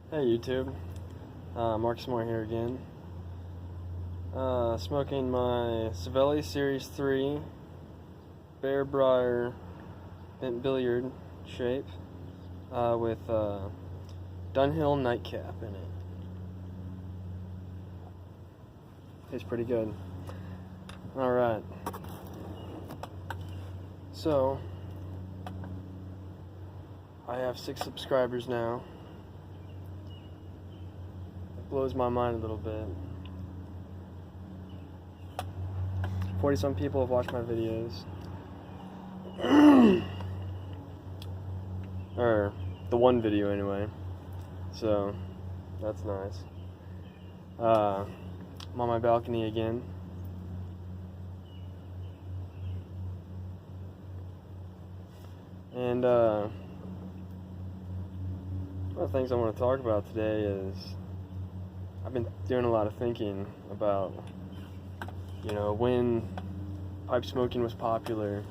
Hey YouTube, Marcus Moore here again. Smoking my Savelli Series 3 Bear Briar Bent Billiard shape with Dunhill Nightcap in it. Tastes pretty good. Alright. So, I have 6 subscribers now. Blows my mind a little bit. 40-some people have watched my videos. Or the one video anyway. So that's nice. I'm on my balcony again. And one of the things I want to talk about today is I've been doing a lot of thinking about, when pipe smoking was popular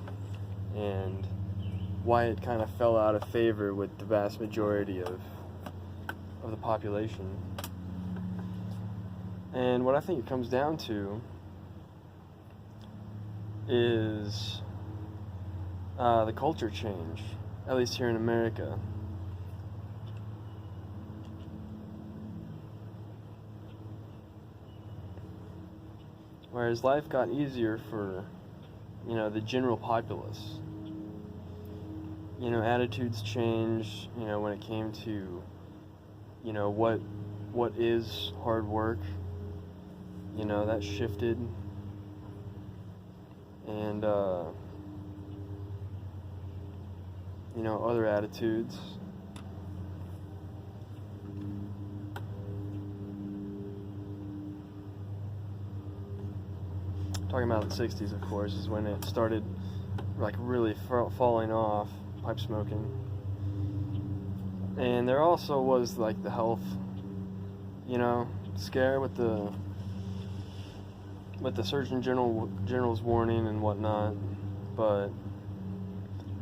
and why it kind of fell out of favor with the vast majority of the population. And what I think it comes down to is the culture change, at least here in America. Whereas life got easier for, the general populace. Attitudes changed, when it came to, what is hard work. That shifted. And, other attitudes. Talking about the 60s, of course, is when it started really falling off, pipe smoking. And there also was the health, scare with the Surgeon General's warning and whatnot, but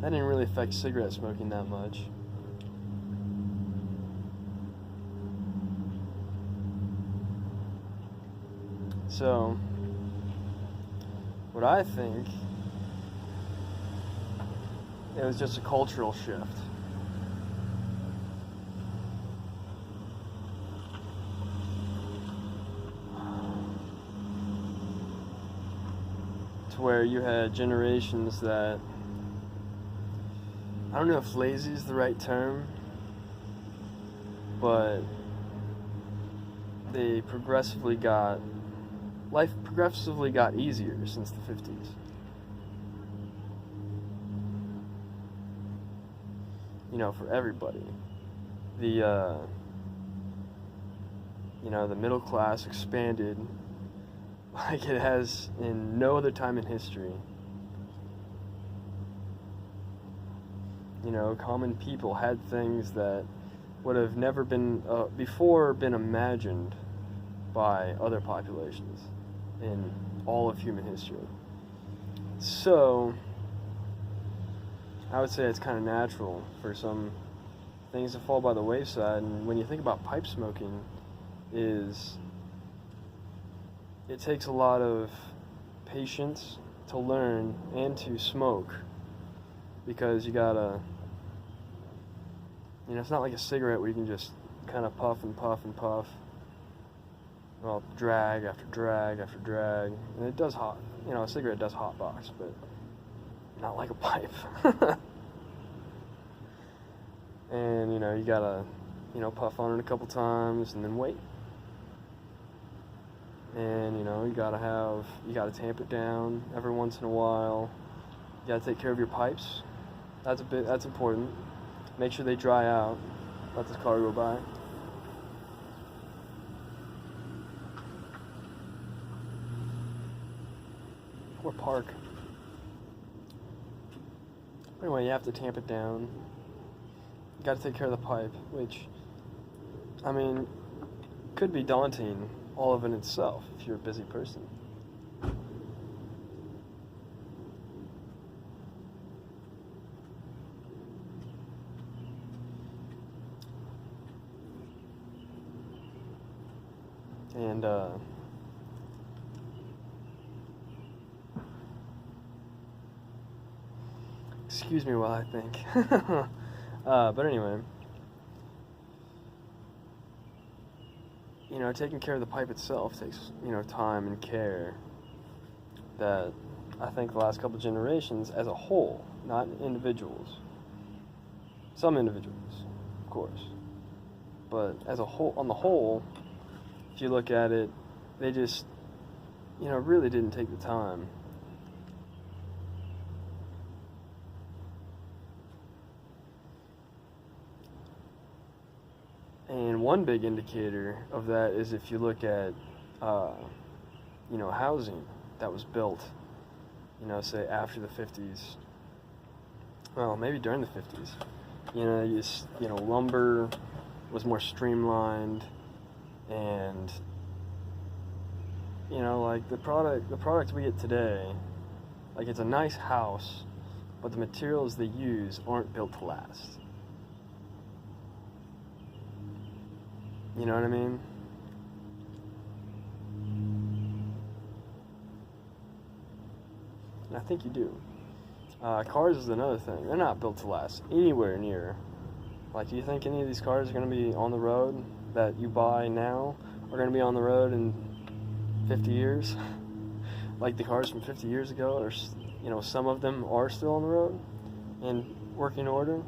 that didn't really affect cigarette smoking that much. So what I think, it was just a cultural shift. To where you had generations that, I don't know if lazy is the right term, but life progressively got easier since the 50s. For everybody. The middle class expanded like it has in no other time in history. Common people had things that would have never been before been imagined by other populations in all of human history. So I would say it's kind of natural for some things to fall by the wayside. And when you think about pipe smoking, it takes a lot of patience to learn and to smoke, because you gotta, it's not like a cigarette where you can just kind of puff and puff and puff. Well, drag after drag after drag. And it does hot, a cigarette does hot box, but not like a pipe. And, you gotta, puff on it a couple times and then wait. And, you gotta tamp it down every once in a while. You gotta take care of your pipes. That's important. Make sure they dry out. Let this car go by. Or park. Anyway, you have to tamp it down. You gotta take care of the pipe, which, could be daunting all of it itself if you're a busy person. And excuse me while I think. But anyway, taking care of the pipe itself takes, time and care that I think the last couple generations as a whole, not individuals. Some individuals, of course. But as a whole, on the whole, if you look at it, they just, really didn't take the time. And one big indicator of that is if you look at, housing that was built, say after the 50s. Well, maybe during the 50s. Lumber was more streamlined, and like the product we get today, like it's a nice house, but the materials they use aren't built to last. You know what I mean? And I think you do. Cars is another thing. They're not built to last anywhere near. Like, do you think any of these cars are going to be on the road that you buy now are going to be on the road in 50 years? Like the cars from 50 years ago, or some of them are still on the road in working order.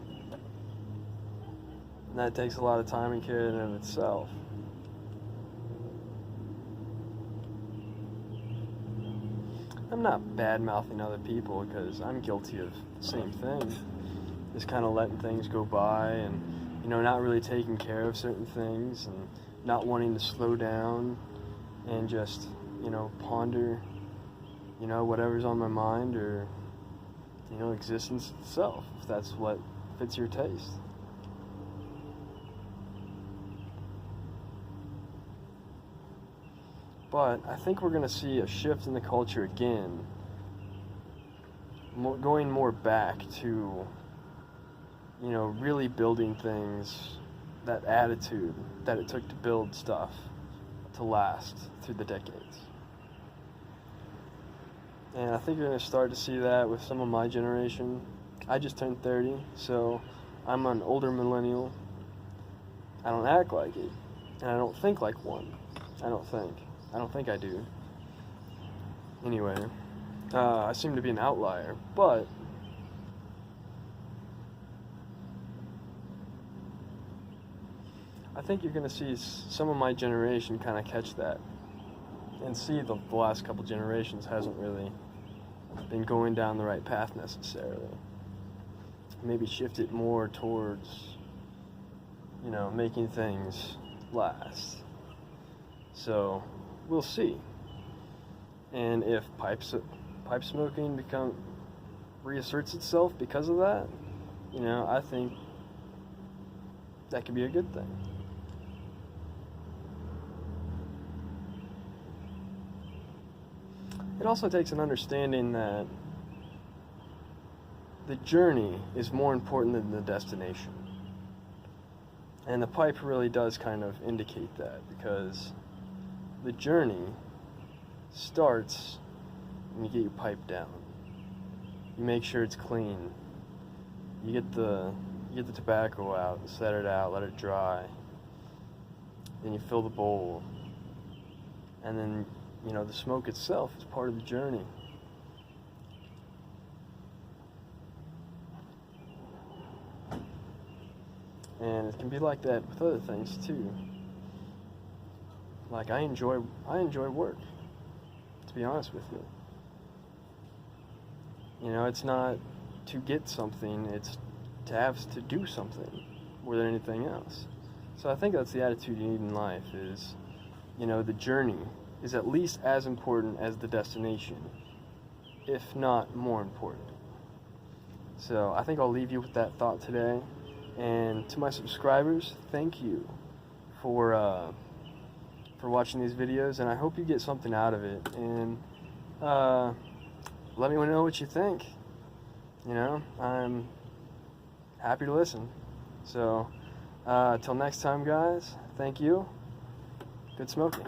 And that takes a lot of time and care in and of itself. I'm not bad-mouthing other people because I'm guilty of the same thing. Just kind of letting things go by and, not really taking care of certain things and not wanting to slow down and just, ponder, whatever's on my mind or, existence itself, if that's what fits your taste. But I think we're going to see a shift in the culture again, going more back to, really building things, that attitude that it took to build stuff to last through the decades. And I think you're going to start to see that with some of my generation. I just turned 30, so I'm an older millennial. I don't act like it, and I don't think like one. I don't think I do. Anyway, I seem to be an outlier, but I think you're going to see some of my generation kind of catch that and see the last couple generations hasn't really been going down the right path necessarily. Maybe shift it more towards, making things last. So we'll see. And if pipe smoking reasserts itself because of that, I think that could be a good thing. It also takes an understanding that the journey is more important than the destination. And the pipe really does kind of indicate that, because the journey starts when you get your pipe down. You make sure it's clean. You get the tobacco out, set it out, let it dry. Then you fill the bowl. And then, the smoke itself is part of the journey. And it can be like that with other things too. Like I enjoy work, to be honest with you. It's not to get something, it's to have to do something more than anything else. So I think that's the attitude you need in life is, the journey is at least as important as the destination, if not more important. So I think I'll leave you with that thought today. And to my subscribers, thank you for watching these videos, and I hope you get something out of it. And let me know what you think. I'm happy to listen. So till next time, guys, thank you. Good smoking.